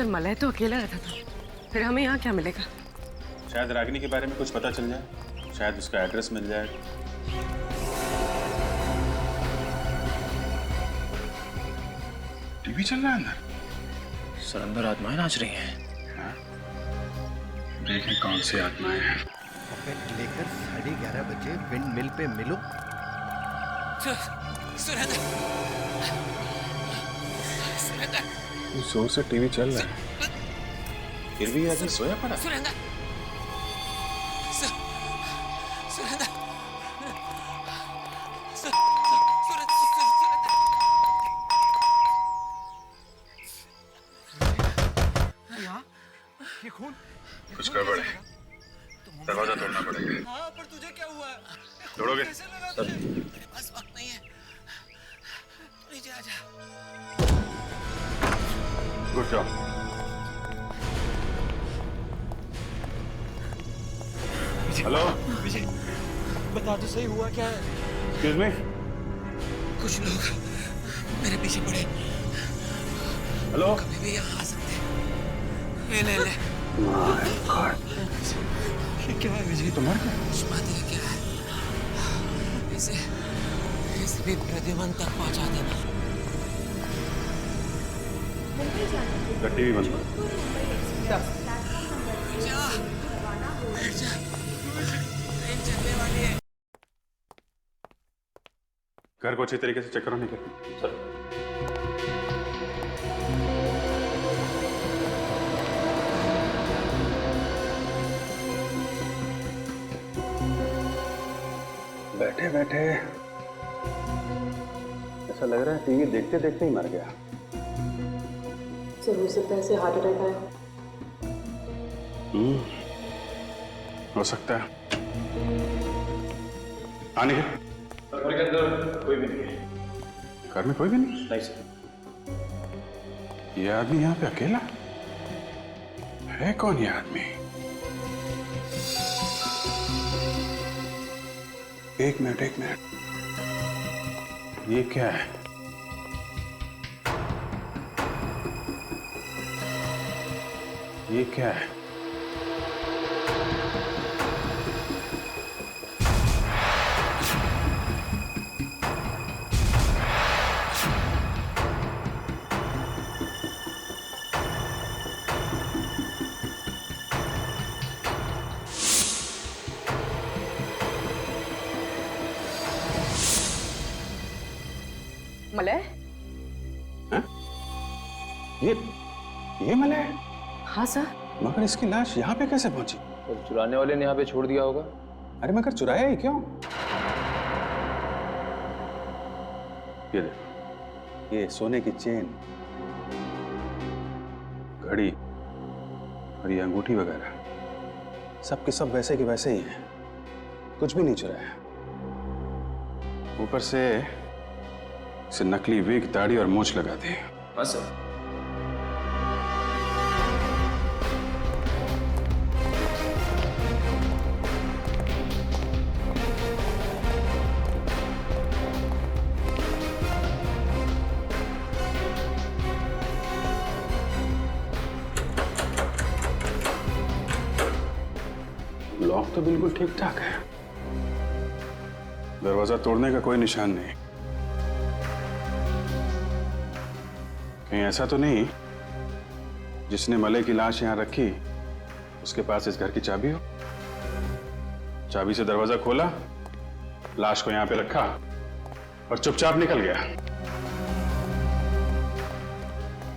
Sir Malay तो अकेला रहता था, फिर हमें यहाँ क्या मिलेगा? शायद रागिनी के बारे में कुछ पता चल जाए, शायद उसका एड्रेस मिल जाए। टीवी चल रहा है अंदर। सर अंदर आत्माएं नाच रही हैं। देखें कौन सी आत्माएं हैं। लेकर 11:30 बजे विंड मिल पे मिलो। जोर से टीवी चल रहा है, फिर भी आदमी सोया पड़ा। ये खून कुछ गड़बड़ है, दरवाजा तोड़ना पड़ेगा। हाँ, पर तुझे क्या हुआ? तोड़ोगे? सर बस वक्त नहीं है, नीचे आ जा। Good job. हेलो विजय, बता तो सही हुआ क्या है? Excuse me. कुछ लोग मेरे पीछे पड़े, हेलो। कभी भी यहाँ आ सकते हैं। ले ले ले। ये क्या है विजय? तुम मर गए? कुछ बात है क्या है? इसे भी प्रद्युमन तक पहुँचा देना। टीवी बंद करो। ट्रेन चलने वाली है। घर को अच्छी तरीके से चेक करो। नहीं करते सर। बैठे बैठे ऐसा लग रहा है टीवी देखते देखते ही मर गया। सर हो सकता है इसे हार्ट अटैक आया। हो सकता है। आने के घर के अंदर कोई भी नहीं है। घर में कोई भी नहीं? नहीं सर। ये आदमी यहाँ पे अकेला है? कौन ये आदमी? एक मिनट। ये क्या है? ये क्या है? मलय? ये मलय है? हाँ सर। मगर इसकी लाश यहाँ पे कैसे पहुंची? तो चुराने वाले ने यहाँ पे छोड़ दिया होगा। अरे मगर चुराया ही क्यों? ये देखो, ये सोने की चेन, घड़ी और ये अंगूठी वगैरह सब के सब वैसे के वैसे ही हैं। कुछ भी नहीं चुराया। ऊपर से इसे नकली विग, दाढ़ी और मूंछ लगा दी। हाँ सर। लॉक तो बिल्कुल ठीक ठाक है, दरवाजा तोड़ने का कोई निशान नहीं। कहीं ऐसा तो नहीं जिसने मलय की लाश यहां रखी उसके पास इस घर की चाबी हो? चाबी से दरवाजा खोला, लाश को यहां पे रखा और चुपचाप निकल गया।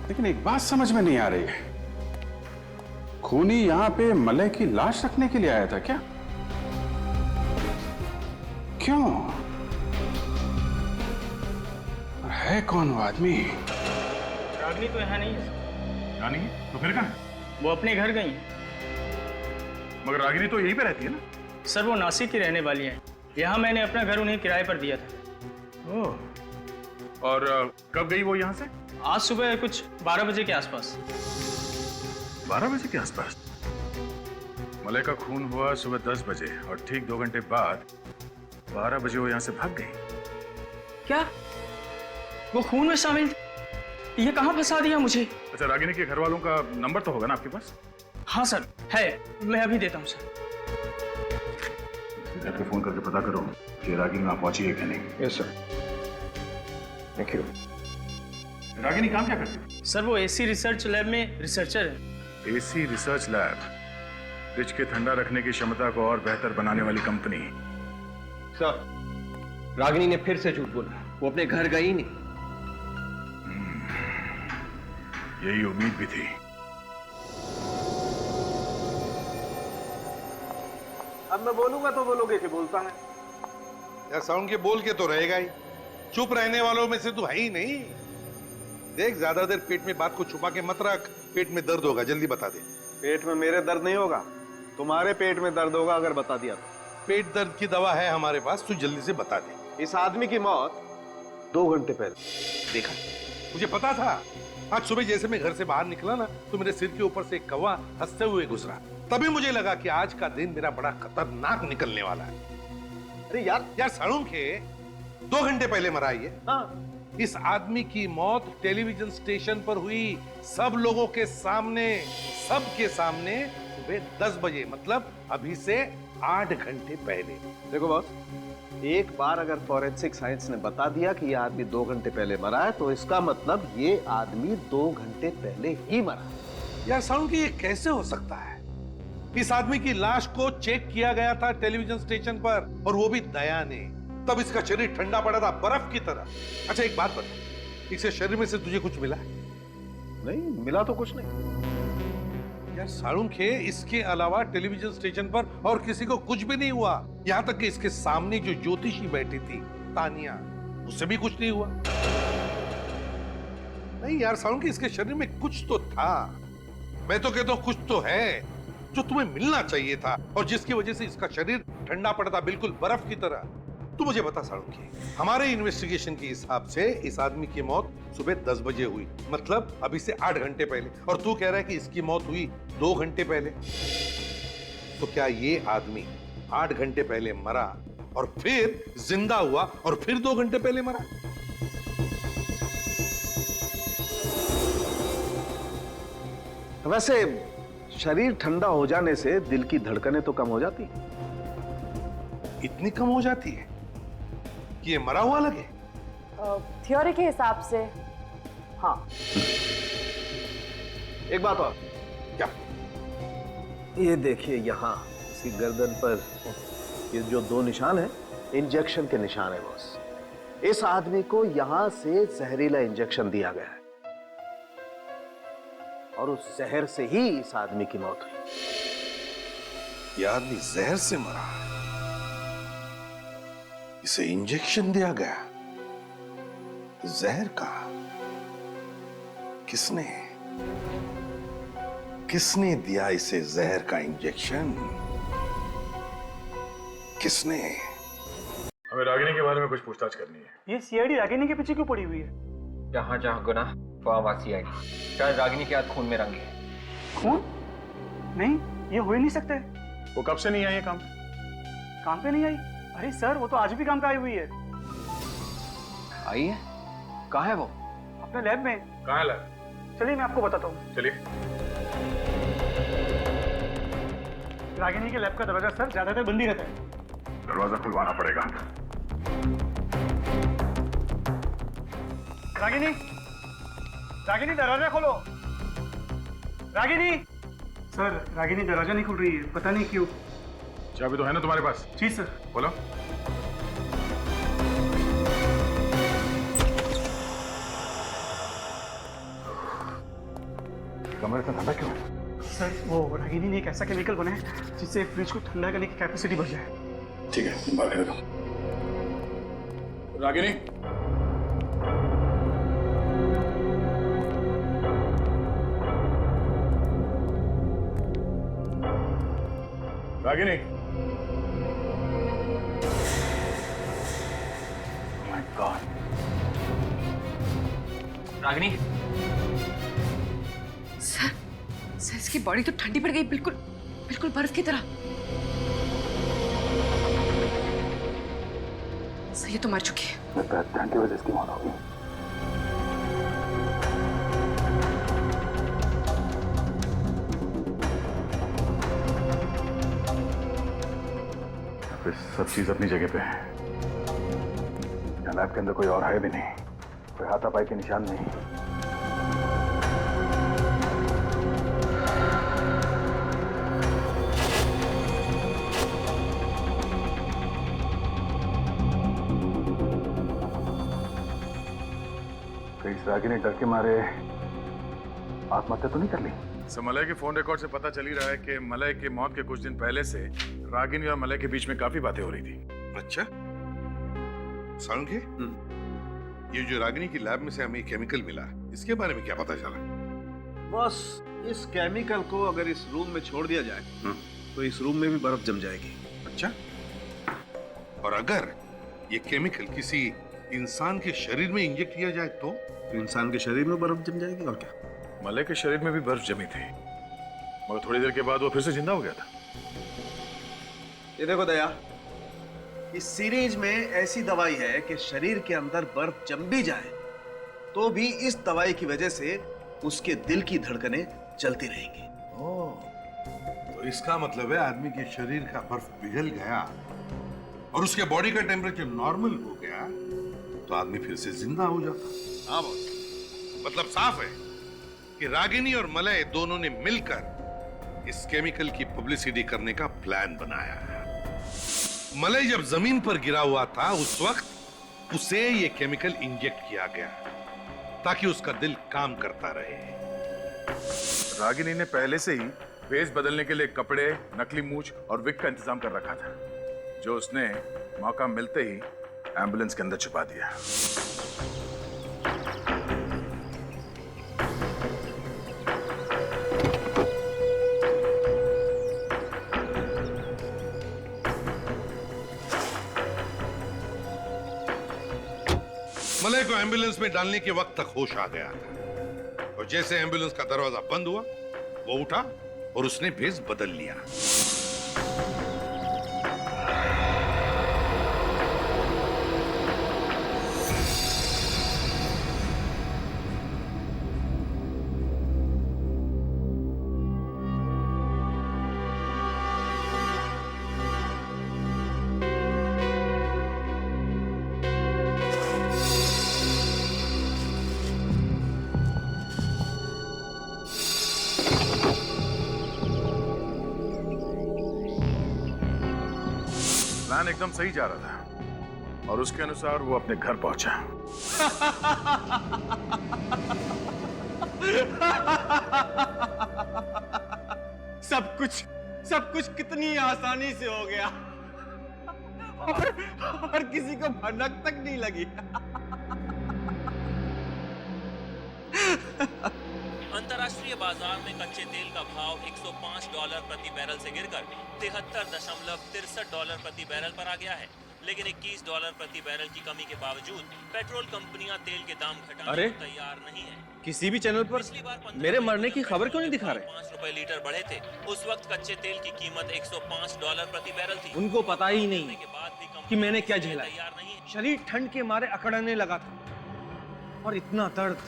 लेकिन एक बात समझ में नहीं आ रही है, खूनी यहां पे मलय की लाश रखने के लिए आया था क्या? क्यों? है कौन वो आदमी? रागिनी तो यहाँ नहीं है। रानी तो फिर कहाँ? वो अपने घर गई हैं। मगर रागिनी तो यहीं पे रहती है ना? सर वो नासिक की रहने वाली हैं। यहाँ मैंने अपना घर उन्हें किराए पर दिया था। ओह, और कब गई वो यहाँ से? आज सुबह कुछ 12 बजे के आसपास। 12 बजे के आसपास? मलय का खून हुआ सुबह 10 बजे और ठीक 2 घंटे बाद 12 बजे वो यहाँ से भाग गई। क्या वो खून में शामिल थी? ये कहाँ फंसा दिया मुझे? अच्छा, रागिनी के घर वालों का नंबर तो होगा ना आपके पास? हाँ सर, है, मैं अभी देता हूँ सर। घर पे फोन करके पता करो कि रागिनी वहां पहुंची है कि नहीं। Yes sir. Thank you. Ragini काम क्या करती है? सर वो एसी रिसर्च लैब में रिसर्चर है। एसी रिसर्च लैब, फ्रिज के ठंडा रखने की क्षमता को और बेहतर बनाने वाली कंपनी। सर, रागिनी ने फिर से झूठ बोला, वो अपने घर गई नहीं। यही उम्मीद भी थी। अब मैं बोलूंगा तो बोलोगे कि बोलता है। या साउंड के बोल के तो रहेगा ही, चुप रहने वालों में से तू है ही नहीं। देख, ज्यादा देर पेट में बात को छुपा के मत रख, पेट में दर्द होगा, जल्दी बता दे। पेट में मेरे दर्द नहीं होगा, तुम्हारे पेट में दर्द होगा अगर बता दिया तो। पेट दर्द की दवा है हमारे पास, तू जल्दी से बता दे। इस आदमी की मौत 2 घंटे पहले देखा, मुझे पता था। आज सुबह जैसे मैं घर से बाहर निकला ना, तो मेरे सिर के ऊपर से एक कौवा हंसते हुए गुजरा। तभी मुझे लगा कि आज का दिन मेरा बड़ा खतरनाक निकलने वाला है। अरे यार सालून के 2 घंटे पहले मरा ये। हाँ, इस आदमी की मौत टेलीविजन स्टेशन पर हुई, सब लोगों के सामने, सबके सामने, सुबह 10 बजे, मतलब अभी से 8 घंटे पहले। देखो बॉस, एक बार अगर फॉरेंसिक साइंस ने बता दिया कि यह आदमी 2 घंटे पहले मरा है, तो इसका मतलब ये आदमी 2 घंटे पहले ही मरा। यार साउंड की ये कैसे हो सकता है? इस आदमी की लाश को चेक किया गया था टेलीविजन स्टेशन पर, और वो भी दया ने। तब इसका शरीर ठंडा पड़ा था बर्फ की तरह। अच्छा एक बात बता, इसके शरीर में से तुझे कुछ मिला? नहीं मिला तो कुछ नहीं। यार सालून खे, इसके अलावा टेलीविजन स्टेशन पर और किसी को कुछ भी नहीं हुआ। यहाँ तक कि इसके सामने जो ज्योतिषी बैठी थी, तानिया, उससे भी कुछ नहीं हुआ। नहीं यार सालून के, इसके शरीर में कुछ तो था। मैं तो कहता हूँ कुछ तो है जो तुम्हें मिलना चाहिए था, और जिसकी वजह से इसका शरीर ठंडा पड़ा था, बिल्कुल बर्फ की तरह। तू मुझे बता सालून के, हमारे इन्वेस्टिगेशन के हिसाब से इस आदमी की मौत सुबह 10 बजे हुई, मतलब अभी से 8 घंटे पहले, और तू कह रहा है कि इसकी मौत हुई 2 घंटे पहले। तो क्या ये आदमी 8 घंटे पहले मरा और फिर जिंदा हुआ और फिर 2 घंटे पहले मरा? वैसे शरीर ठंडा हो जाने से दिल की धड़कनें तो कम हो जाती। इतनी कम हो जाती है कि ये मरा हुआ लगे? थ्योरी के हिसाब से हाँ। एक बात और, क्या? ये देखिए यहाँ इसकी गर्दन पर ये जो 2 निशान है, इंजेक्शन के निशान है बॉस। इस आदमी को यहां से जहरीला इंजेक्शन दिया गया है, और उस जहर से ही इस आदमी की मौत हुई। यह आदमी जहर से मरा, इसे इंजेक्शन दिया गया, जहर का। किसने दिया इसे जहर का इंजेक्शन? किसने? हमें रागिनी के बारे में कुछ पूछताछ करनी है। ये सीआईडी रागिनी के पीछे क्यों पड़ी हुई है? जहाँ जहाँ गुनाह वहाँ वासी आएगी। शायद रागिनी के हाथ खून में रंगे है। खून? नहीं, ये हो ही नहीं सकता है। वो कब से नहीं आई है काम? काम पे नहीं आई? अरे सर, वो तो आज भी काम पे आई हुई है। आई है? कहाँ है वो? अपने लैब में। कहाँ है लैब? चलिए मैं आपको बताता हूँ। चलिए। रागिनी के लैब का दरवाजा सर ज्यादातर बंद ही रहता है। दरवाजा खुलवाना पड़ेगा। रागिनी, रागिनी दरवाजा खोलो। रागिनी। सर, रागिनी दरवाजा नहीं खुल रही है, पता नहीं क्यों। चाबी तो है ना तुम्हारे पास? जी सर। बोलो। कमरे का ठंडा क्यों है? सर, वो रागिनी ने एक ऐसा केमिकल बनाया है जिससे फ्रिज को ठंडा करने की कैपेसिटी बढ़ जाए। ठीक है, बाहर कर दो। Ragini, Ragini. My God. Ragini. Sir, इसकी बॉडी तो ठंडी पड़ गई, बिल्कुल बिल्कुल बर्फ की तरह। सर, ये तो मर चुकी है। लगता है ठंड की वजह से इसकी मौत हो गई। वापस सब चीज अपनी जगह पे है। यहाँ लैब के अंदर कोई और है भी नहीं, कोई हाथापाई के निशान नहीं। कहीं इस रागिनी डर के मारे आत्महत्या तो नहीं कर ली? सर, मलय के फोन रिकॉर्ड से पता चल ही रहा है कि मलय की मौत के कुछ दिन पहले से रागिनी और मलय के बीच में काफी बातें हो रही थी। अच्छा, साळुंखे, ये जो रागिनी की लैब में से हमें केमिकल मिला, इसके बारे में क्या पता चला? बॉस, इस केमिकल को अगर इस रूम में छोड़ दिया जाए तो इस रूम में भी बर्फ जम जाएगी। अच्छा, और अगर ये केमिकल किसी इंसान के शरीर में इंजेक्ट किया जाए तो इंसान के शरीर में बर्फ जम जाएगी। और क्या? मलय के शरीर में भी बर्फ जमी थी, मगर थोड़ी देर के बाद वो फिर से जिंदा हो गया था। ये देखो दया, इस सीरीज में ऐसी दवाई है कि शरीर के अंदर बर्फ जम भी जाए तो भी इस दवाई की वजह से उसके दिल की धड़कनें चलती रहेंगी। तो इसका मतलब है आदमी के शरीर का बर्फ पिघल गया और उसके बॉडी का टेम्परेचर नॉर्मल हो गया तो आदमी फिर से जिंदा हो जाता। हाँ बॉस, मतलब साफ है कि रागिनी और मलय दोनों ने मिलकर इस केमिकल की पब्लिसिटी करने का प्लान बनाया है। मलय जब जमीन पर गिरा हुआ था उस वक्त उसे ये केमिकल इंजेक्ट किया गया ताकि उसका दिल काम करता रहे। रागिनी ने पहले से ही भेस बदलने के लिए कपड़े, नकली मूछ और विग का इंतजाम कर रखा था, जो उसने मौका मिलते ही एम्बुलेंस के अंदर छुपा दिया। मलय को एम्बुलेंस में डालने के वक्त तक होश आ गया था और जैसे एम्बुलेंस का दरवाजा बंद हुआ वो उठा और उसने भेस बदल लिया। प्लान एकदम सही जा रहा था और उसके अनुसार वो अपने घर पहुंचा। सब कुछ कितनी आसानी से हो गया और किसी को भनक तक नहीं लगी। अंतर्राष्ट्रीय बाजार में कच्चे तेल का भाव $105 प्रति बैरल से गिरकर $73.63 प्रति बैरल पर आ गया है, लेकिन $21 प्रति बैरल की कमी के बावजूद पेट्रोल कंपनियां तेल के दाम घटाने को तैयार नहीं है। किसी भी चैनल पर मेरे मरने की खबर क्यों नहीं दिखा रहे? 5 रुपए लीटर बढ़े थे। उस वक्त कच्चे तेल की कीमत $105 प्रति बैरल थी। उनको पता ही नहीं के बाद भी कि मैंने क्या झेला। तैयार नहीं है। शरीर ठंड के मारे अकड़ने लगा था और इतना दर्द,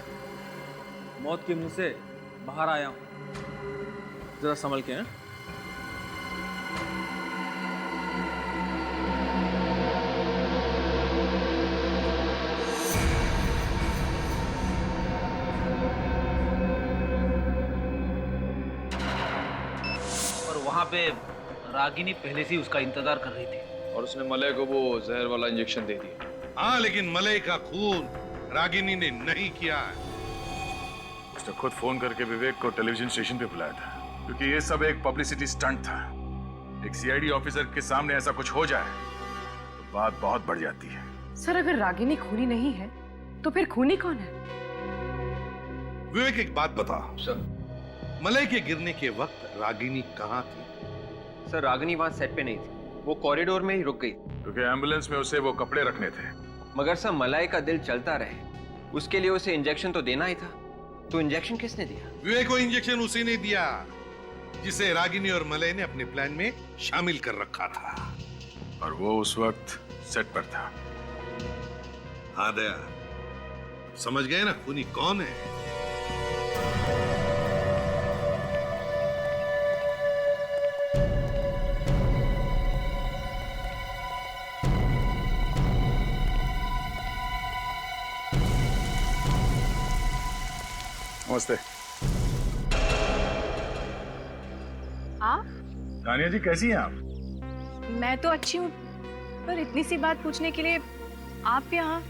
मौत के मुंह से बाहर आया हूं। जरा संभल के। और वहां पे रागिनी पहले से ही उसका इंतजार कर रही थी और उसने मलय को वो जहर वाला इंजेक्शन दे दिया। हाँ, लेकिन मलय का खून रागिनी ने नहीं किया। उसने खुद फोन करके विवेक को टेलीविजन स्टेशन पे बुलाया था, क्योंकि ये सब एक पब्लिसिटी स्टंट था। एक सीआईडी ऑफिसर के सामने ऐसा कुछ हो जाए तो बात बहुत बढ़ जाती है। सर, अगर रागिनी खूनी नहीं है तो फिर खूनी कौन है? विवेक, एक बात बता सर, मलय के गिरने के वक्त रागिनी कहाँ थी? सर, रागिनी वहां सेट पे नहीं थी, वो कॉरिडोर में ही रुक गई। क्योंकि एम्बुलेंस में उसे वो कपड़े रखने थे। मगर सर, मलय का दिल चलता रहे, उसके लिए उसे इंजेक्शन तो देना ही था। तो इंजेक्शन किसने दिया? विवेक को इंजेक्शन उसी ने दिया जिसे रागिनी और मलय ने अपने प्लान में शामिल कर रखा था। और वो उस वक्त सेट पर था। हाँ दया, समझ गए ना खूनी कौन है? नमस्ते। आप? तानिया जी कैसी हैं आप? मैं तो अच्छी हूँ, पर इतनी सी बात पूछने के लिए आप यहाँ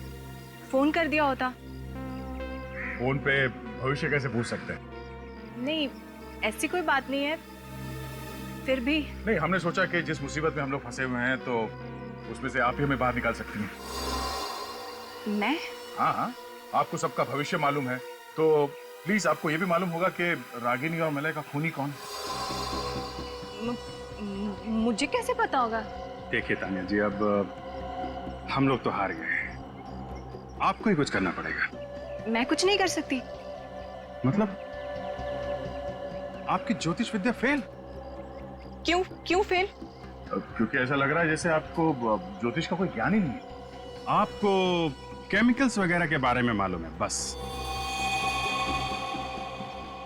फोन कर दिया होता। फोन पे भविष्य कैसे पूछ सकते हैं? नहीं, ऐसी कोई बात नहीं है, फिर भी। नहीं, हमने सोचा कि जिस मुसीबत में हम लोग फंसे हुए हैं तो उसमें से आप ही हमें बाहर निकाल सकती हैं। मैं? हाँ हाँ, आपको सबका भविष्य मालूम है, तो प्लीज आपको ये भी मालूम होगा कि रागिनी और मलय का खूनी कौन है। मुझे कैसे पता होगा? देखिए तानिया जी, अब हम लोग तो हार गए हैं, आपको ही कुछ करना पड़ेगा। मैं कुछ नहीं कर सकती। मतलब आपकी ज्योतिष विद्या फेल? क्यों? क्यों फेल? क्योंकि ऐसा लग रहा है जैसे आपको ज्योतिष का कोई ज्ञान ही नहीं है। आपको केमिकल्स वगैरह के बारे में मालूम है बस।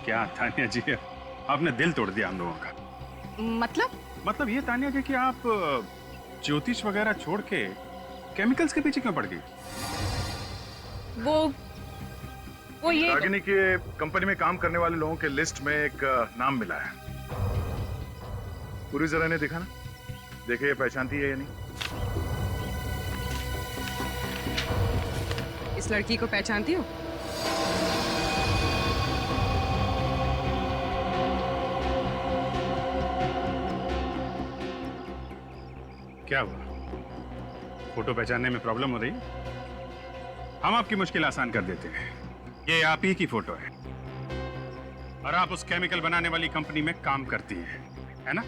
क्या तानिया जी, आपने दिल तोड़ दिया हम लोगों का। मतलब ये तानिया जी कि आप ज्योतिष वगैरह छोड़ के केमिकल्स के पीछे क्यों पड़ गई? वो ये रागिनी के कंपनी में काम करने वाले लोगों के लिस्ट में एक नाम मिला है। पूरी जरा ने देखा ना, देखे ये पहचानती है या नहीं? इस लड़की को पहचानती हो? क्या हुआ? फोटो पहचानने में प्रॉब्लम हो रही है? हम आपकी मुश्किल आसान कर देते हैं। ये आप ही की फोटो है और आप उस केमिकल बनाने वाली कंपनी में काम करती हैं, है ना?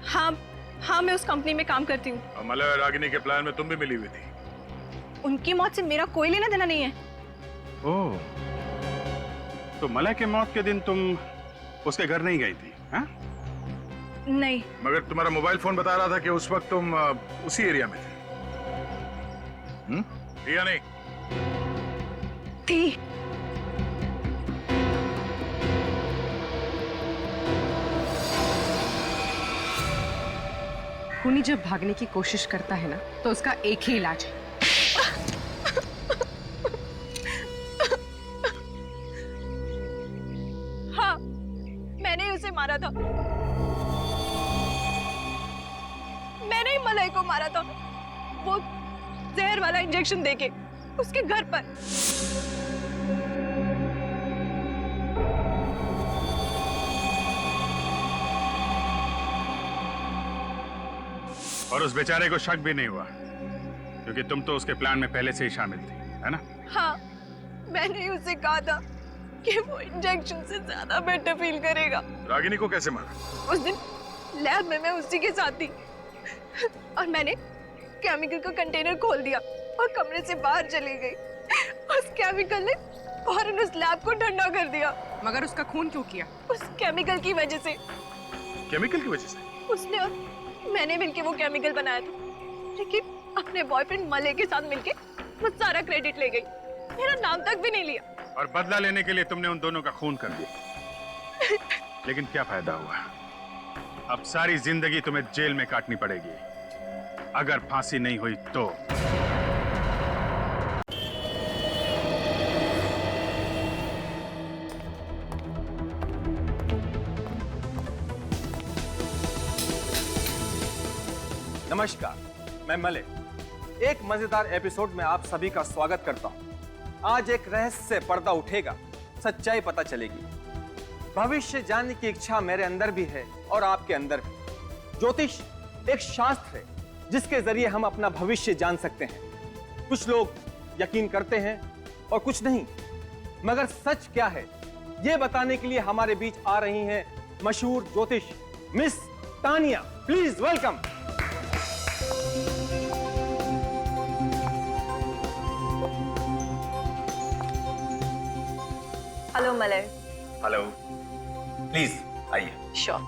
हाँ, मैं उस कंपनी में काम करती हूँ। और मलय और रागिनी के प्लान में तुम भी मिली हुई थी। उनकी मौत से मेरा कोई लेना देना नहीं है। ओह, तो मलय के मौत के दिन तुम उसके घर नहीं गई थी? हाँ? नहीं। मगर तुम्हारा मोबाइल फोन बता रहा था कि उस वक्त तुम उसी एरिया में थे। या नहीं? थी। खूनी जब भागने की कोशिश करता है ना, तो उसका एक ही इलाज है। हाँ, मैंने उसे मारा था। मैंने ही मलय को मारा था, वो जहर वाला इंजेक्शन देके उसके घर पर। और उस बेचारे को शक भी नहीं हुआ क्योंकि तुम तो उसके प्लान में पहले से ही शामिल थी, है ना? हाँ, मैंने ही उसे कहा था कि वो इंजेक्शन से ज्यादा बेटर फील करेगा। रागिनी को कैसे मारा? उस दिन लैब में मैं उसी के साथ थी और मैंने केमिकल का कंटेनर खोल दिया और कमरे से बाहर चली गई। उस केमिकल ने फौरन उस लैब को ठंडा कर दिया। मगर उसका खून क्यों किया? उस केमिकल की वजह से। केमिकल की वजह से? उसने और मैंने मिलके वो केमिकल बनाया था, लेकिन अपने बॉयफ्रेंड मलय के साथ मिलके वो सारा क्रेडिट ले गई, मेरा नाम तक भी नहीं लिया। और बदला लेने के लिए तुमने उन दोनों का खून कर दिया। लेकिन क्या फायदा हुआ? अब सारी जिंदगी तुम्हें जेल में काटनी पड़ेगी अगर फांसी नहीं हुई तो। नमस्कार, मैं मलय। एक मजेदार एपिसोड में आप सभी का स्वागत करता हूं। आज एक रहस्य से पर्दा उठेगा, सच्चाई पता चलेगी। भविष्य जानने की इच्छा मेरे अंदर भी है और आपके अंदर भी। ज्योतिष एक शास्त्र है जिसके जरिए हम अपना भविष्य जान सकते हैं। कुछ लोग यकीन करते हैं और कुछ नहीं, मगर सच क्या है ये बताने के लिए हमारे बीच आ रही हैं मशहूर ज्योतिष miss Tania. Please welcome. Hello Malay. Hello, please आइए। श्योर।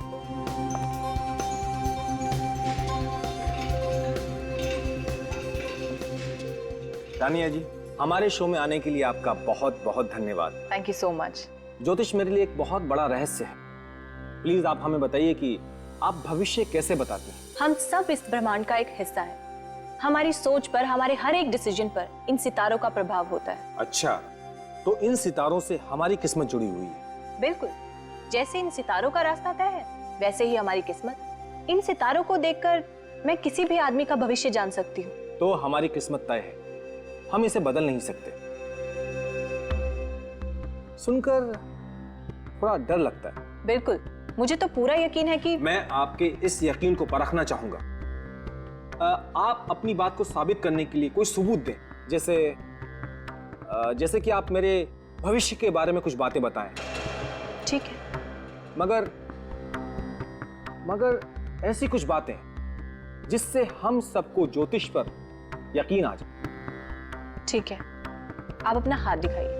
तानिया जी, हमारे शो में आने के लिए आपका बहुत बहुत धन्यवाद। Thank you so much. ज्योतिष मेरे लिए एक बहुत बड़ा रहस्य है। प्लीज आप हमें बताइए कि आप भविष्य कैसे बताते हैं? हम सब इस ब्रह्मांड का एक हिस्सा है। हमारी सोच पर, हमारे हर एक डिसीजन पर इन सितारों का प्रभाव होता है। अच्छा, तो इन सितारों से हमारी किस्मत जुड़ी हुई है। बिल्कुल, जैसे इन सितारों का रास्ता तय है वैसे ही हमारी किस्मत। इन सितारों को देखकर मैं किसी भी आदमी का भविष्य जान सकती हूँ। तो हमारी किस्मत तय है, हम इसे बदल नहीं सकते। सुनकर थोड़ा डर लगता है। बिल्कुल, मुझे तो पूरा यकीन है कि मैं आपके इस यकीन को परखना चाहूंगा। आप अपनी बात को साबित करने के लिए कोई सबूत दें, जैसे कि आप मेरे भविष्य के बारे में कुछ बातें बताएं। ठीक है, मगर ऐसी कुछ बातें जिससे हम सबको ज्योतिष पर यकीन आ जाए। ठीक है, आप अपना हाथ दिखाइए।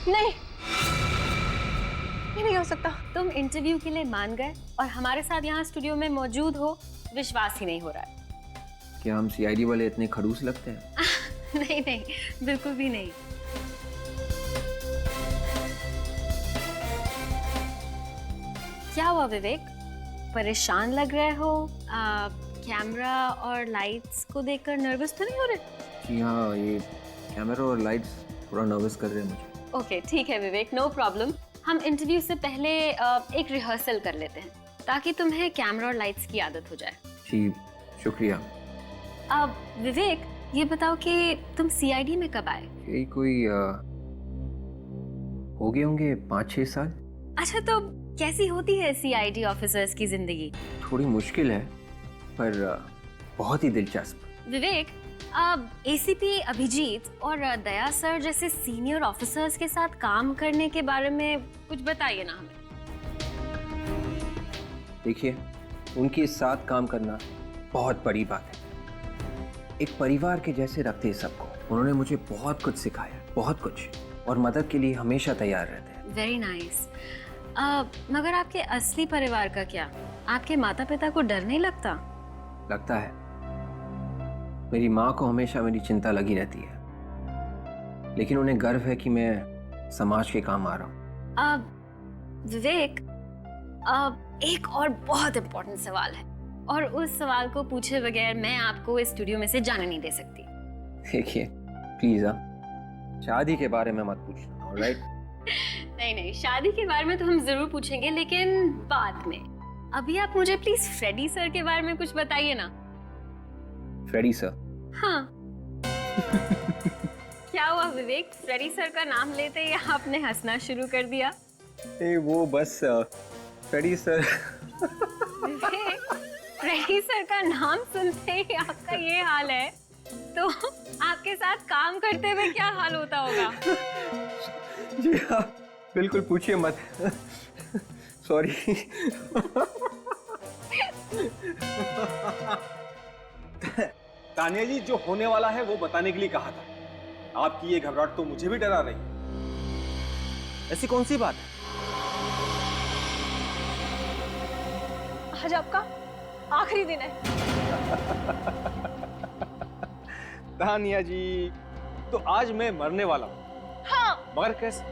नहीं, ये नहीं हो सकता। तुम इंटरव्यू के लिए मान गए और हमारे साथ यहाँ स्टूडियो में मौजूद हो, विश्वास ही नहीं हो रहा है। क्या हम सीआईडी वाले इतने खड़ूस लगते हैं? नहीं नहीं, बिल्कुल भी नहीं। क्या हुआ विवेक, परेशान लग रहे हो? कैमरा और लाइट्स को देखकर नर्वस तो नहीं हो रहे? जी हाँ, ये कैमरा और लाइट्स थोड़ा नर्वस कर रहे हैं मुझे। ओके, ठीक है विवेक, नो प्रॉब्लम। हम इंटरव्यू से पहले एक रिहर्सल कर लेते हैं ताकि तुम्हें कैमरा और लाइट्स की आदत हो जाए। जी शुक्रिया। अब विवेक, ये बताओ कि तुम सीआईडी में कब आए? यही कोई हो गए होंगे 5-6 साल। अच्छा, तो कैसी होती है सीआईडी ऑफिसर्स की जिंदगी? थोड़ी मुश्किल है पर बहुत ही दिलचस्प। विवेक, अब एसीपी अभिजीत और दया सर जैसे सीनियर ऑफिसर्स के साथ काम करने के बारे में कुछ बताइए ना हमें। देखिए, उनके साथ काम करना बहुत बड़ी बात है। एक परिवार के जैसे रखते हैं सबको। उन्होंने मुझे बहुत कुछ सिखाया, बहुत कुछ, और मदद के लिए हमेशा तैयार रहते हैं। Very nice. मगर आपके असली परिवार का क्या? आपके माता पिता को डर नहीं लगता? लगता है। मेरी माँ को हमेशा मेरी चिंता लगी रहती है, लेकिन उन्हें गर्व है कि मैं समाज के काम आ रहा हूँ। विवेक, एक और बहुत इम्पोर्टेंट सवाल है और उस सवाल को पूछे बगैर मैं आपको इस स्टूडियो में से जाने नहीं दे सकती। देखिए प्लीज, शादी के बारे में मत पूछना, ऑलराइट? नहीं नहीं, शादी के बारे में तो हम जरूर पूछेंगे, लेकिन बाद में। अभी आप मुझे प्लीज फ्रेडी सर के बारे में कुछ बताइए ना। Freddy sir? हाँ। क्या हुआ विवेक, फ्रेडी सर का नाम लेते ही आपने हंसना शुरू कर दिया? वो बस फ्रेडी सर। विवेक, फ्रेडी सर का नाम सुनते ही आपका ये हाल है, तो आपके साथ काम करते हुए क्या हाल होता होगा? जी हाँ, बिल्कुल पूछिए मत। सॉरी। तानिया जी, जो होने वाला है वो बताने के लिए कहा था। आपकी ये घबराहट तो मुझे भी डरा रही है। ऐसी कौन सी बात है? आज आपका आखिरी दिन है। तानिया जी, तो आज मैं मरने वाला हूँ। हाँ। मगर कैसे?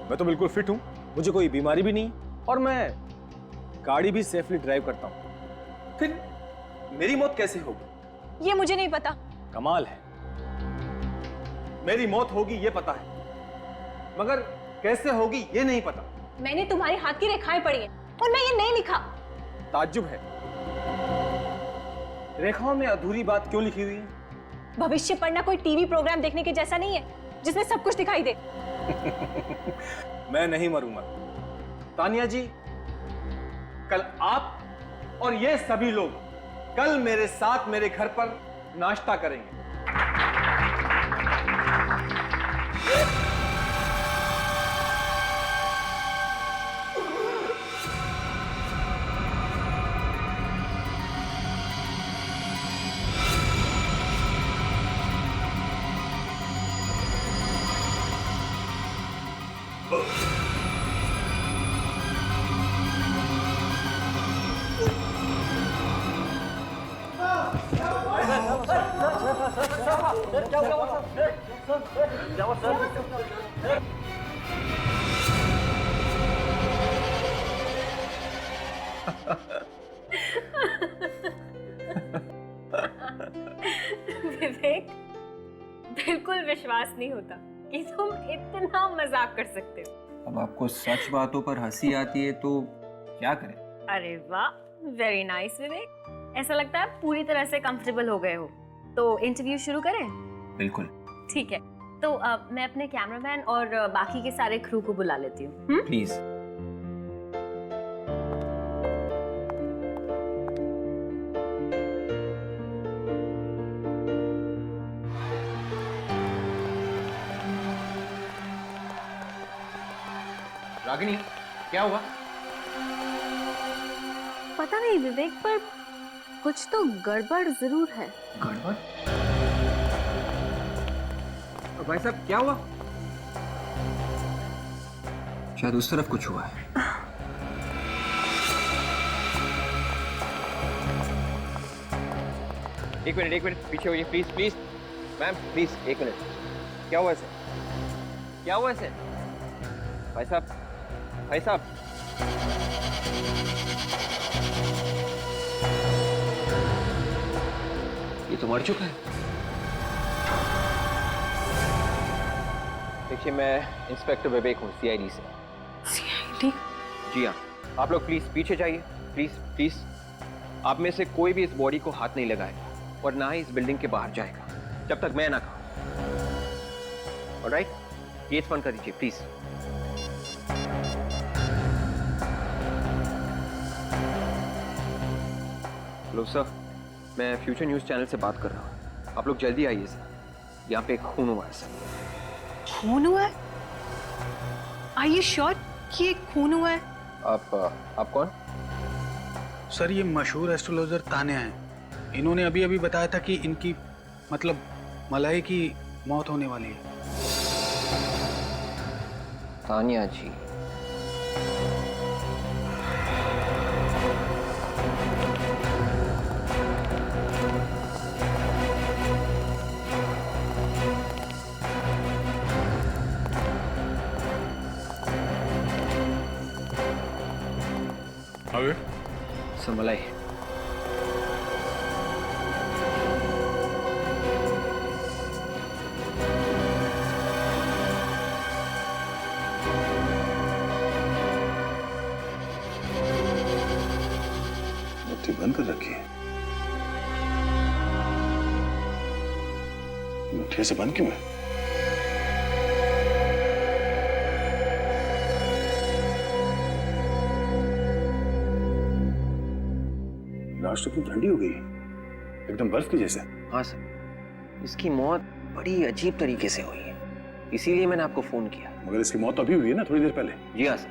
मैं तो बिल्कुल फिट हूँ, मुझे कोई बीमारी भी नहीं, और मैं गाड़ी भी सेफली ड्राइव करता हूँ। फिर मेरी मौत कैसे होगी? ये मुझे नहीं पता। कमाल है, मेरी मौत होगी ये पता है, मगर कैसे होगी ये नहीं पता। मैंने तुम्हारे हाथ की रेखाएं पढ़ी हैं और मैं ये नहीं लिखा। ताज्जुब है, रेखाओं में अधूरी बात क्यों लिखी हुई है? भविष्य पढ़ना कोई टीवी प्रोग्राम देखने के जैसा नहीं है जिसमें सब कुछ दिखाई दे। मैं नहीं मरूंगा तानिया जी। कल आप और ये सभी लोग कल मेरे साथ मेरे घर पर नाश्ता करेंगे। विवेक, बिल्कुल विश्वास नहीं होता कि तुम इतना मजाक कर सकते हो। अब आपको सच बातों पर हंसी आती है तो क्या करें? अरे वाह, वेरी नाइस विवेक। ऐसा लगता है पूरी तरह से कंफर्टेबल हो गए हो। तो इंटरव्यू शुरू करें? बिल्कुल। ठीक है, तो मैं अपने कैमरामैन और बाकी के सारे क्रू को बुला लेती हूँ। प्लीज। रागिनी, क्या हुआ? पता नहीं विवेक, पर कुछ तो गड़बड़ जरूर है। गड़बड़? भाई साहब, क्या हुआ? शायद उस तरफ कुछ हुआ है। एक मिनट पीछे होइए प्लीज प्लीज। मैम प्लीज एक मिनट। क्या हुआ इसे? क्या हुआ इसे? भाई साहब, भाई साहब। ये तो मर चुका है। देखिए, मैं इंस्पेक्टर विवेक हूँ, सीआईडी से। सीआईडी? जी हाँ, आप लोग प्लीज पीछे जाइए, प्लीज प्लीज। आप में से कोई भी इस बॉडी को हाथ नहीं लगाएगा और ना ही इस बिल्डिंग के बाहर जाएगा जब तक मैं ना कहूँ। ऑलराइट, गेट बंद कर दीजिए प्लीज। हेलो सर, मैं फ्यूचर न्यूज चैनल से बात कर रहा हूँ। आप लोग जल्दी आइए सर, यहाँ पे एक खून हुआ है सर। खून हुआ है? Are you sure कि ये खून हुआ है? आप कौन? सर, ये मशहूर एस्ट्रोलॉजर तान्या हैं। इन्होंने अभी अभी बताया था कि इनकी मतलब मलय की मौत होने वाली है। तान्या जी? अबे समलाई। मुट्ठी बंद कर रखी है। मुट्ठी से बंद क्यों है? लाश तो इतनी ठंडी हो गई, एकदम बर्फ की जैसे। हाँ सर, इसकी मौत बड़ी अजीब तरीके से हुई है, इसीलिए मैंने आपको फोन किया। मगर इसकी मौत तो अभी हुई है ना, थोड़ी देर पहले। जी हाँ सर।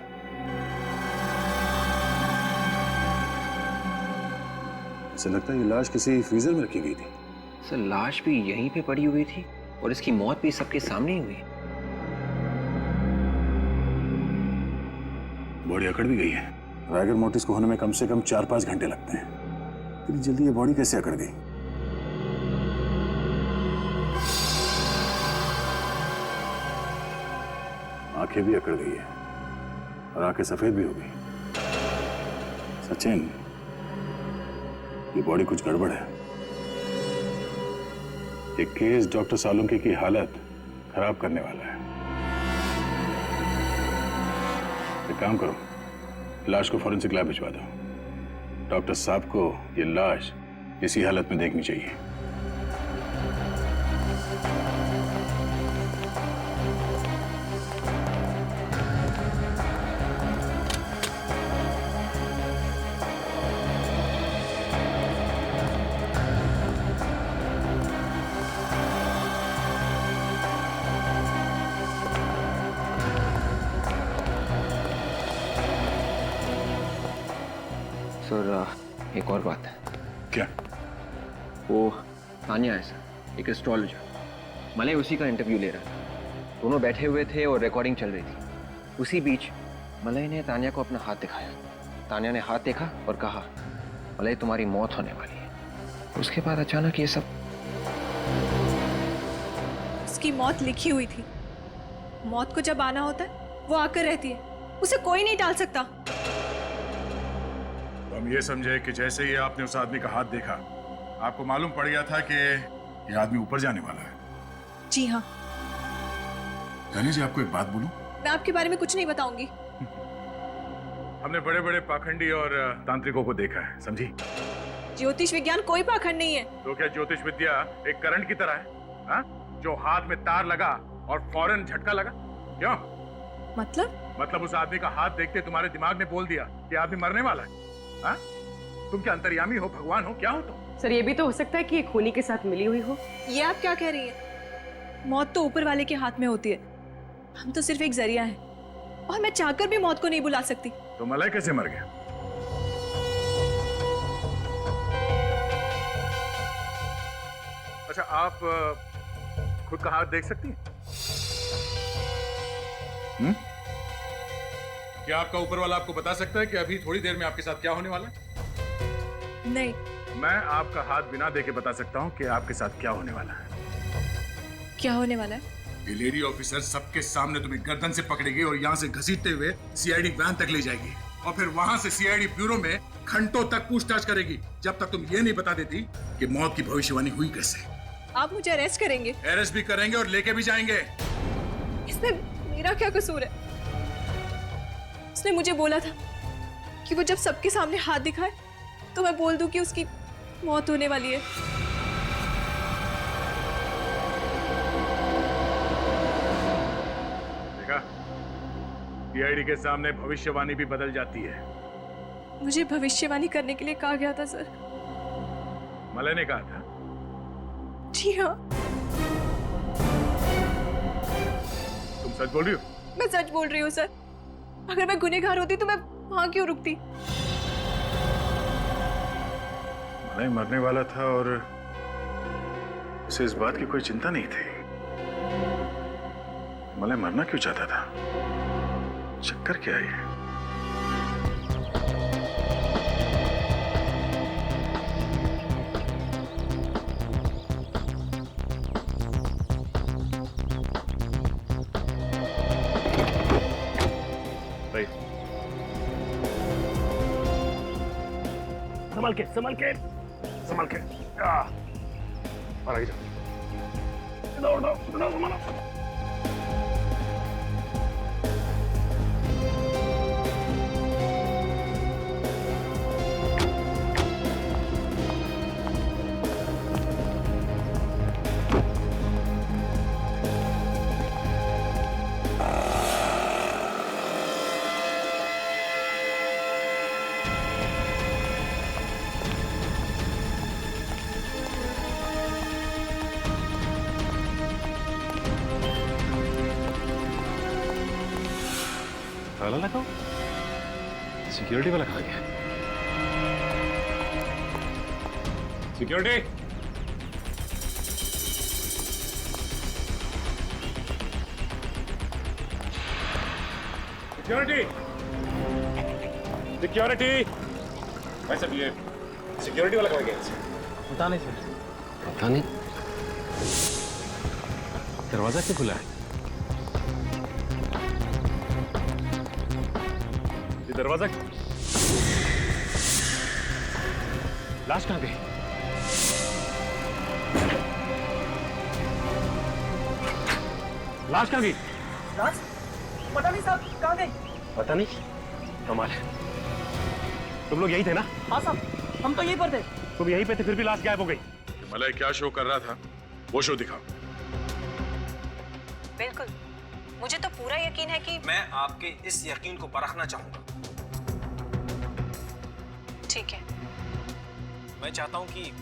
ऐसा लगता है ये लाश किसी फ्रीजर में रखी गई थी। सर, लाश भी यहीं पे पड़ी हुई थी और इसकी मौत भी सबके सामने ही हुई। बॉडी अकड़ भी गई है। राइगर मोर्टिस को होने में कम से कम 4-5 घंटे लगते हैं। इतनी जल्दी ये बॉडी कैसे अकड़ गई? आंखें भी अकड़ गई है और आंखें सफेद भी हो गई। सचिन, ये बॉडी कुछ गड़बड़ है। ये केस डॉक्टर सालुंके की हालत खराब करने वाला है। एक काम करो, लाश को फॉरेंसिक लैब भिजवा दो। डॉक्टर साहब को ये लाश इसी हालत में देखनी चाहिए। सर, एक और बात है। क्या? वो तान्या है सर, एक एस्ट्रोलॉजर। मलय उसी का इंटरव्यू ले रहा था। दोनों बैठे हुए थे और रिकॉर्डिंग चल रही थी। उसी बीच मलय ने तानिया को अपना हाथ दिखाया। तानिया ने हाथ देखा और कहा, मलय तुम्हारी मौत होने वाली है। उसके बाद अचानक ये सब। उसकी मौत लिखी हुई थी। मौत को जब आना होता है वो आकर रहती है, उसे कोई नहीं टाल सकता। तो हम ये समझे कि जैसे ही आपने उस आदमी का हाथ देखा, आपको मालूम पड़ गया था कि ये आदमी ऊपर जाने वाला है। जी हाँ। तानिया जी, आपको एक बात बोलूं? मैं आपके बारे में कुछ नहीं बताऊंगी। हमने बड़े बड़े पाखंडी और तांत्रिकों को देखा है, समझी? ज्योतिष विज्ञान कोई पाखंड नहीं है। तो क्या ज्योतिष विद्या एक करंट की तरह है, हा? जो हाथ में तार लगा और फौरन झटका लगा? क्यों? मतलब उस आदमी का हाथ देखते तुम्हारे दिमाग ने बोल दिया कि आदमी मरने वाला है। हा? तुम क्या अंतर्यामी हो, भगवान हो, क्या हो तुम? सर, ये भी तो हो सकता है कि ये खूनी के साथ मिली हुई हो। ये आप क्या कह रही हैं? मौत तो ऊपर वाले के हाथ में होती है, हम तो सिर्फ एक जरिया हैं। और मैं चाहकर भी मौत को नहीं बुला सकती। तो मलय कैसे मर गया? अच्छा, आप खुद का हाथ देख सकती हैं? क्या आपका ऊपर वाला आपको बता सकता है कि अभी थोड़ी देर में आपके साथ क्या होने वाला है? नहीं। मैं आपका हाथ बिना देखे बता सकता हूं कि आपके साथ क्या होने वाला है। क्या होने वाला है? ये लेडी ऑफिसर सबके सामने तुम्हें गर्दन से पकड़ेगी और यहाँ से घसीटते हुए सीआईडी वैन तक ले जाएगी और फिर वहां से सीआईडी ब्यूरो में घंटों तक पूछताछ करेगी, जब तक तुम ये नहीं बता देती कि मौत की भविष्यवाणी हुई कैसे। आप मुझे अरेस्ट करेंगे? अरेस्ट भी करेंगे और लेके भी जाएंगे। इसमें मेरा क्या कसूर है? उसने मुझे बोला था कि वो जब सबके सामने हाथ दिखाए तो मैं बोल दूं कि उसकी मौत होने वाली है। देखा, सीआईडी के सामने भविष्यवाणी भी बदल जाती है। मुझे भविष्यवाणी करने के लिए कहा गया था सर। मलय ने कहा था? जी हाँ। तुम सच बोल रही हो? मैं सच बोल रही हूँ सर। अगर मैं गुनहगार होती तो मैं वहां क्यों रुकती? मलय मरने वाला था और उसे इस बात की कोई चिंता नहीं थी। मलय मरना क्यों चाहता था? चक्कर क्या है? संभल के संभल के संभल के। और आगे जाओ। दौड़ दो दौड़ दो। ताला लगाओ। सिक्योरिटी वाला कहाँ गया? Security, security, security. भाई साहब, ये सिक्योरिटी वाला कहाँ गया? पता नहीं सर। पता नहीं। दरवाजा क्यों खुला है? दरवाजा। लाश कहाँ गई? लाश कहाँ गई? लाश? पता नहीं साहब, कहाँ गई? पता नहीं। कमाल है। तुम लोग यही थे ना? हाँ साहब, हम तो यहीं पर थे। तुम यहीं पे थे, फिर भी लाश गायब हो गई। मलय क्या शो कर रहा था, वो शो दिखाओ। बिल्कुल, मुझे तो पूरा यकीन है कि मैं आपके इस यकीन को परखना चाहूंगा। ठीक है। मैं चाहता हूं कि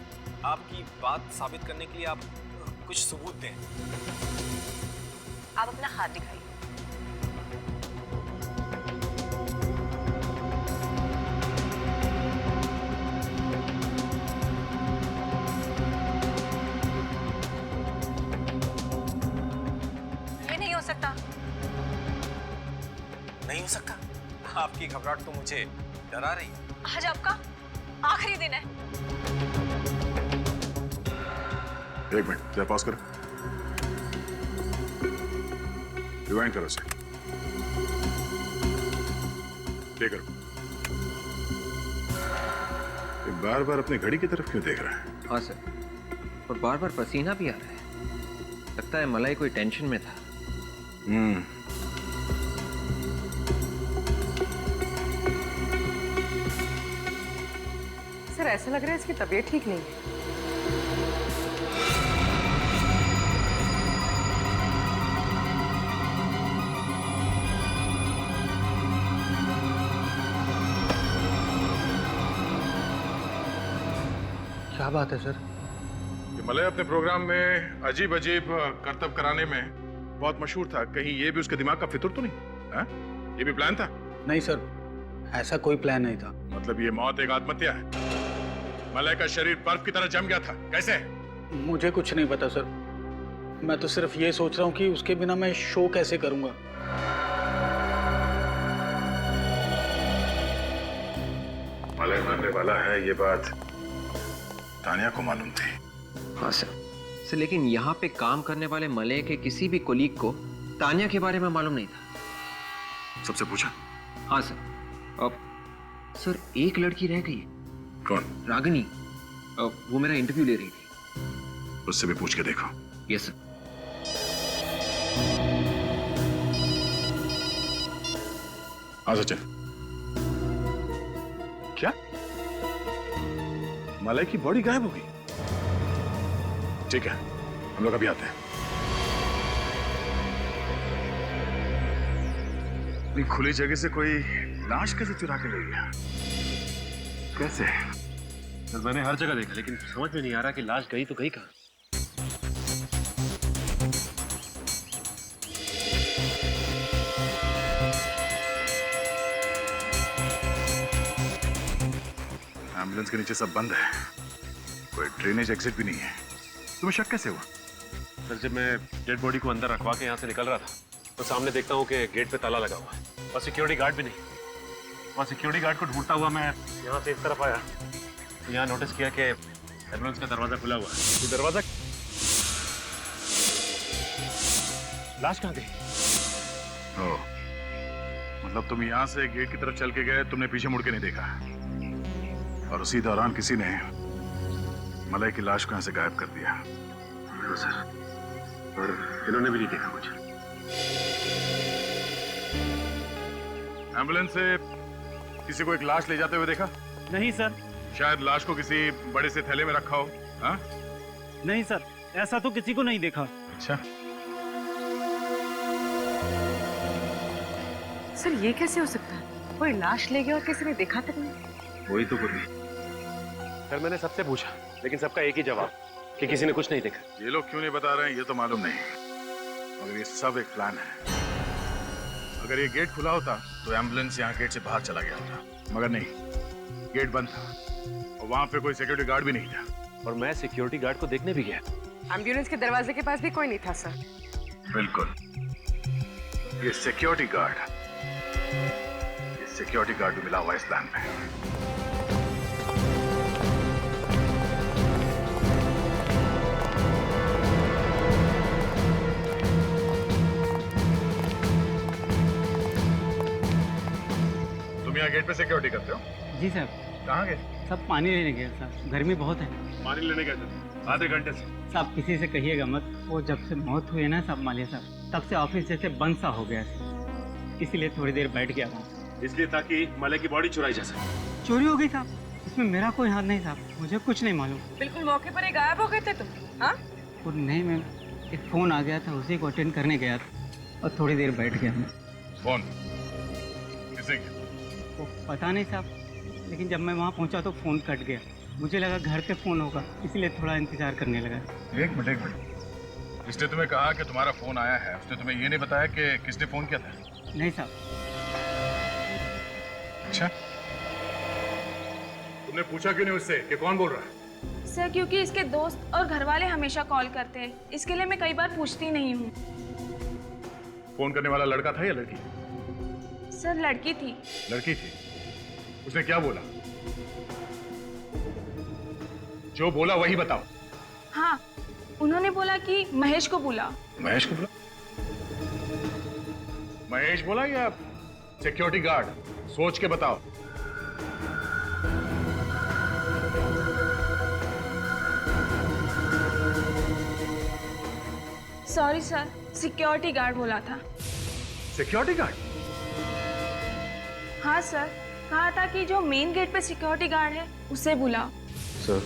आपकी बात साबित करने के लिए आप कुछ सबूत दें। आप अपना हाथ दिखाइए। ये नहीं हो सकता। नहीं हो सकता। आपकी घबराहट तो मुझे डरा रही है। आज आपका आखिरी दिन है। एक मिनट, जरा पॉज करो, रिवाइंड करो उसे, प्ले करो। ये बार बार अपनी घड़ी की तरफ क्यों देख रहा है? हाँ सर, और बार बार पसीना भी आ रहा है। लगता है मलाई कोई टेंशन में था। सर ऐसा लग रहा है इसकी तबीयत ठीक नहीं है। क्या बात है सर? ये मलय अपने प्रोग्राम में अजीब अजीब करतब कराने में बहुत मशहूर था। कहीं ये भी उसके दिमाग का फितूर तो नहीं? हा? ये भी प्लान था? नहीं सर, ऐसा कोई प्लान नहीं था। मतलब ये मौत एक आत्महत्या है? मलय का शरीर बर्फ की तरह जम गया था, कैसे? मुझे कुछ नहीं पता सर। मैं तो सिर्फ ये सोच रहा हूँ कि उसके बिना मैं शो कैसे करूंगा। मलय मरने वाला है, ये बात तानिया को मालूम थी। हाँ सर, लेकिन यहाँ पे काम करने वाले मलय के किसी भी कोलीग को तानिया के बारे में मालूम नहीं था। सबसे पूछा? हाँ सर। अब सर एक लड़की रह गई है। कौन? रागिनी। वो मेरा इंटरव्यू ले रही थी। उससे भी पूछ के देखो। Yes sir. हाँ सचिन। क्या? मलय की बॉडी गायब हो गई? ठीक है, हम लोग अभी आते हैं। इतनी खुली जगह से कोई लाश कैसे चुरा के ले गया? कैसे? मैंने हर जगह देखा, लेकिन समझ में नहीं आ रहा कि लाश गई तो गई कहाँ। एम्बुलेंस के नीचे सब बंद है, कोई ड्रेनेज एग्जिट भी नहीं है। तुम्हें शक कैसे हुआ? सर जब मैं डेड बॉडी को अंदर रखवा के यहाँ से निकल रहा था तो सामने देखता हूँ कि गेट पे ताला लगा हुआ है और सिक्योरिटी गार्ड भी नहीं। और सिक्योरिटी गार्ड को ढूंढता हुआ मैं यहाँ से इस तरफ आया तो यहाँ नोटिस किया कि एम्बुलेंस का दरवाजा खुला हुआ है। ये दरवाजा, लाश कहाँ गई? ओ, मतलब तुम यहाँ से गेट की तरफ चल के गए, तुमने पीछे मुड़ के नहीं देखा और उसी दौरान किसी ने मलय की लाश को यहाँ से गायब कर दिया। तो सर, और इन्होंने भी नहीं देखा मुझे। एम्बुलेंस से किसी को एक लाश ले जाते हुए देखा? नहीं सर। शायद लाश को किसी बड़े से थैले में रखा हो। हाँ? नहीं सर, ऐसा तो किसी को नहीं देखा। अच्छा, सर ये कैसे हो सकता है? कोई लाश ले गया और किसी ने देखा तक नहीं। वही तो कुछ सर, मैंने सबसे पूछा लेकिन सबका एक ही जवाब कि किसी ने कुछ नहीं देखा। ये लोग क्यों नहीं बता रहे हैं ये तो मालूम नहीं, मगर ये सब एक प्लान है। अगर ये गेट खुला होता तो एम्बुलेंस यहाँ गेट से बाहर चला गया होता, मगर नहीं, गेट बंद था और वहां पे कोई सिक्योरिटी गार्ड भी नहीं था। और मैं सिक्योरिटी गार्ड को देखने भी गया। एम्बुलेंस के दरवाजे के पास भी कोई नहीं था सर। बिल्कुल, ये सिक्योरिटी गार्ड भी मिला हुआ इस प्लान में। तुम यहाँ गेट पे सिक्योरिटी करते हो? जी सर। कहाँ गए? सब पानी लेने गए सर, गर्मी बहुत है। पानी लेने गए थे आधे घंटे से? साहब किसी से कहिएगा मत, वो जब से मौत हुई है ना साहब मालिया साहब, तब से ऑफिस जैसे बंद सा हो गया है, इसीलिए थोड़ी देर बैठ गया था। इसलिए ताकि मलय की बॉडी चुराई जा सके। चोरी हो गई साहब, इसमें मेरा कोई हाथ नहीं साहब, मुझे कुछ नहीं मालूम। बिल्कुल मौके पर ही गायब हो गए थे तुम? हाँ? और नहीं मैम, एक फोन आ गया था, उसी को अटेंड करने गया था और थोड़ी देर बैठ गया मैं। फोन किसे? वो पता नहीं साहब, लेकिन जब मैं वहाँ पहुँचा तो फोन कट गया। मुझे लगा घर पे फोन होगा, इसलिए थोड़ा इंतजार करने लगा। एक मिनट, इसने तुम्हें कहा कि तुम्हारा फोन आया है, उसने तुम्हें ये नहीं बताया कि किसने फोन किया था? नहीं साहब। अच्छा, तुमने पूछा क्यों नहीं उससे कि कौन बोल रहा है? सर क्योंकि इसके दोस्त और घर वाले हमेशा कॉल करते हैं, इसके लिए मैं कई बार पूछती नहीं हूँ। फोन करने वाला लड़का था या लड़की? सर लड़की थी। लड़की थी? उसने क्या बोला? जो बोला वही बताओ। हाँ, उन्होंने बोला कि महेश को बुला। महेश को बोला? महेश बोला या सिक्योरिटी गार्ड? सोच के बताओ। सॉरी सर, सिक्योरिटी गार्ड बोला था। Security guard? हाँ सर, कहा था कि जो मेन गेट पे सिक्योरिटी गार्ड है उसे बुलाओ। सर,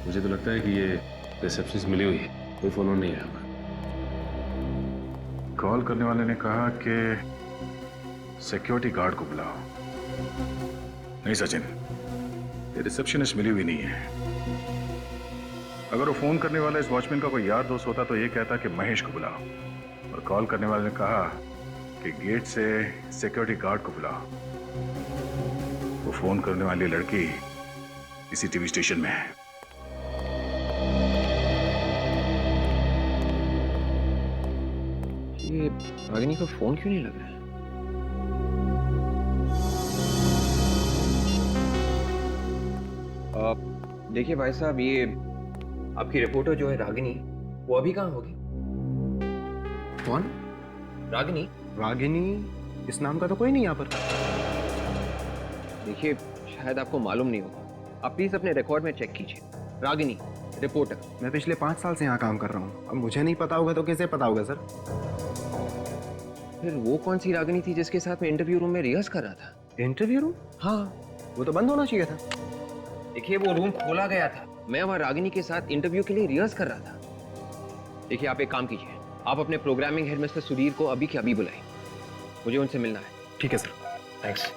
मुझे तो लगता है कि ये रिसेप्शनिस्ट मिली हुई है, कोई फोन नहीं है। कॉल करने वाले ने कहा कि सिक्योरिटी गार्ड को बुलाओ। नहीं सचिन, ये रिसेप्शनिस्ट मिली हुई नहीं है। अगर वो फोन करने वाला इस वॉचमैन का कोई यार दोस्त होता तो ये कहता कि महेश को बुलाओ, और कॉल करने वाले ने कहा कि गेट से सिक्योरिटी गार्ड को बुलाओ। वो फोन करने वाली लड़की इसी टीवी स्टेशन में है। ये रागिनी का फोन क्यों नहीं लग रहा है? देखिए भाई साहब, ये आपकी रिपोर्टर जो है रागिनी, वो अभी कहाँ होगी? कौन? रागिनी? रागिनी इस नाम का तो कोई नहीं यहाँ पर। देखिए, शायद आपको मालूम नहीं होगा, आप प्लीज अपने रिकॉर्ड में चेक कीजिए। रागिनी, रिपोर्टर। मैं पिछले 5 साल से यहाँ काम कर रहा हूँ, अब मुझे नहीं पता होगा तो कैसे पता होगा सर? फिर वो कौन सी रागिनी थी जिसके साथ मैं इंटरव्यू रूम में रिहर्स कर रहा था? Interview room? हाँ, वो तो बंद होना चाहिए था। देखिए, वो रूम खोला गया था, मैं वहाँ रागिनी के साथ इंटरव्यू के लिए रिहर्स कर रहा था। देखिए, आप एक काम कीजिए, आप अपने प्रोग्रामिंग हेड मिस्टर सुधीर को अभी के अभी बुलाएं, मुझे उनसे मिलना है। ठीक है सर। थैंक्स।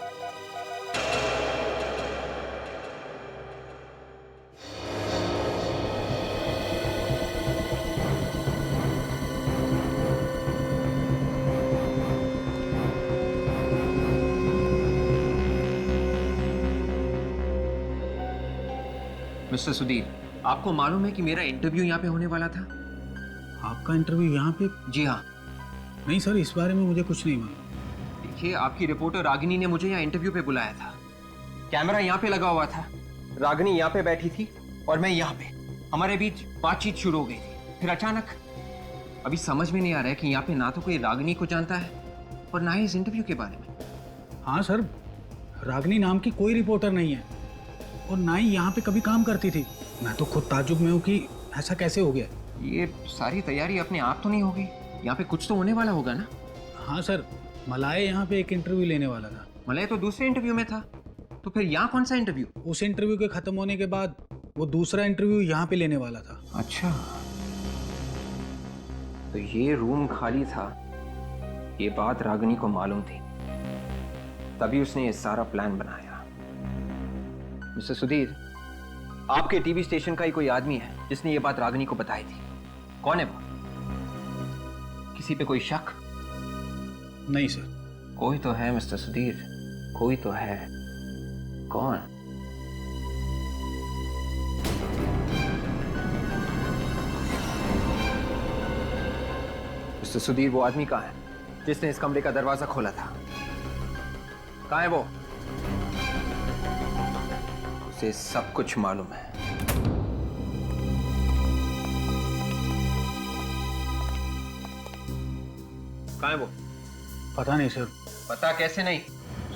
मिस्टर सुधीर, आपको मालूम है कि मेरा इंटरव्यू यहाँ पे होने वाला था? आपका इंटरव्यू यहाँ पे? जी हाँ। नहीं सर, इस बारे में मुझे कुछ नहीं मालूम। देखिए, आपकी रिपोर्टर रागिनी ने मुझे यहाँ इंटरव्यू पे बुलाया था, कैमरा यहाँ पे लगा हुआ था, रागिनी यहाँ पे बैठी थी और मैं यहाँ पे, हमारे बीच बातचीत शुरू हो गई थी। फिर अचानक, अभी समझ में नहीं आ रहा है कि यहाँ पे ना तो कोई रागिनी को जानता है और ना ही इस इंटरव्यू के बारे में। हाँ सर, रागिनी नाम की कोई रिपोर्टर नहीं है और ना ही यहाँ पे कभी काम करती थी। मैं तो खुद ताज्जुब में हूँ कि ऐसा कैसे हो गया। ये सारी तैयारी अपने आप तो नहीं होगी, यहाँ पे कुछ तो होने वाला होगा ना? हाँ सर, मलाए यहाँ पे एक इंटरव्यू लेने वाला था। मलाए तो दूसरे इंटरव्यू में था, तो फिर यहाँ कौन सा इंटरव्यू? उस इंटरव्यू के खत्म होने के बाद वो दूसरा इंटरव्यू यहाँ पे लेने वाला था। अच्छा, तो ये रूम खाली था, ये बात रागिनी को मालूम थी, तभी उसने ये सारा प्लान बनाया। मिस्टर सुधीर, आपके टीवी स्टेशन का ही कोई आदमी है जिसने ये बात रागिनी को बताई थी। कौन है वो? किसी पे कोई शक? नहीं सर। कोई तो है मिस्टर सुधीर, कोई तो है। कौन? मिस्टर सुधीर, वो आदमी कहाँ है जिसने इस कमरे का दरवाजा खोला था? कहाँ है वो? उसे सब कुछ मालूम है। कहाँ है वो? पता नहीं सर। पता कैसे नहीं?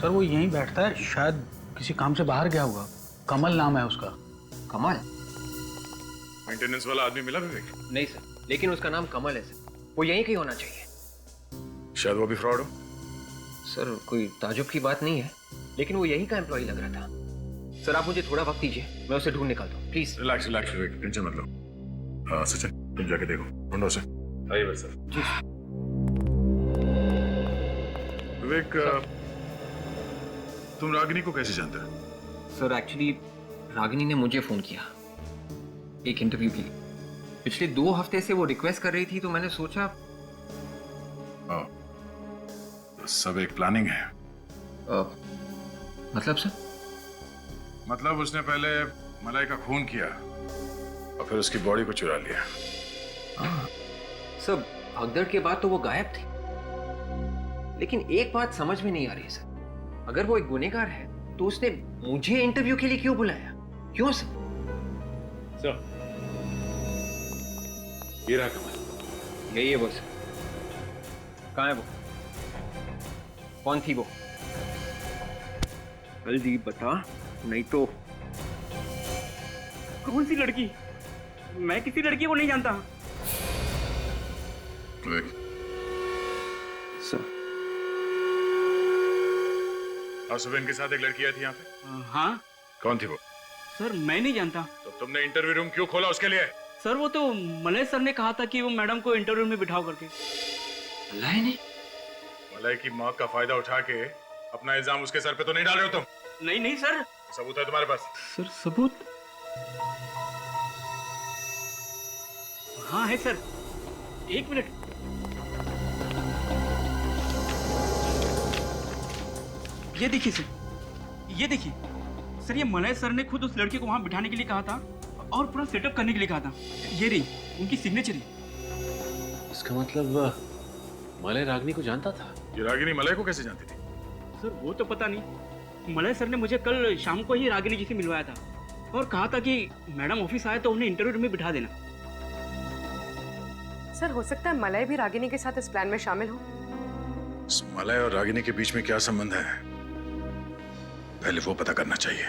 सर, वो यहीं बैठता है, शायद किसी काम से बाहर गया होगा। कमल नाम है उसका। कमल? मेंटेनेंस वाला आदमी मिला विवेक? नहीं सर, लेकिन उसका नाम कमल है सर, वो यहीं कहीं होना चाहिए। शायद वो भी फ्रॉड हो। सर, कोई ताजुब की बात नहीं है, लेकिन वो यहीं का एम्प्लॉय लग रहा था। सर, आप मुझे थोड़ा वक्त दीजिए, मैं उसे ढूंढ निकालता हूँ, please. Relax relax Vivek, tension मत लो। हाँ सचिन, तुम जाके देखो, ढूंढो उसे। आइए भाई सर। जी। विवेक, तुम रागिनी को कैसे जानते हो? सर, एक्चुअली रागिनी ने मुझे फोन किया एक इंटरव्यू के लिए। पिछले 2 हफ्ते से वो रिक्वेस्ट कर रही थी, तो मैंने सोचा। तो सब एक प्लानिंग है। मतलब सर? मतलब उसने पहले मलाई का खून किया और फिर उसकी बॉडी को चुरा लिया। सर, भगदड़ के बाद तो वो गायब थी, लेकिन एक बात समझ में नहीं आ रही सर, अगर वो एक गुनहगार है तो उसने मुझे इंटरव्यू के लिए क्यों बुलाया? क्यों सर? सर, ये रहा कमल। यही है वो सर। कहाँ है वो? कौन थी वो? जल्दी बता, नहीं तो। कौन सी लड़की? मैं किसी लड़की को नहीं जानता। सर, और सुबह इनके साथ एक लड़की आई थी यहाँ पे? हाँ कौन थी वो? सर, मैं नहीं जानता। तो तुमने इंटरव्यू रूम क्यों खोला उसके लिए? सर, वो तो मलय सर ने कहा था कि वो मैडम को इंटरव्यू में बिठाओ करके। मलय ने? मलय की मौत का फायदा उठा के अपना इल्जाम उसके सर पे तो नहीं डाल रहे हो तुम? नहीं नहीं सर। सबूत है तुम्हारे पास? सर, सबूत? हाँ है सर, एक मिनट। ये देखिए सर, ये देखिए सर, ये मलय सर ने खुद उस लड़के को वहां बिठाने के लिए कहा था और पूरा सेटअप करने के लिए कहा था। ये रही उनकी सिग्नेचर। इसका मतलब मलय रागिनी को जानता था? ये रागिनी मलय को कैसे जानती थी? सर, वो तो पता नहीं। मलय सर ने मुझे कल शाम को ही रागिनी जी से मिलवाया था और कहा था कि मैडम ऑफिस आए तो उन्हें इंटरव्यू में बिठा देना। सर, हो सकता है मलय भी रागिनी के साथ इस प्लान में शामिल हो। इस मलय और रागिनी के बीच में क्या संबंध है, पहले वो पता करना चाहिए।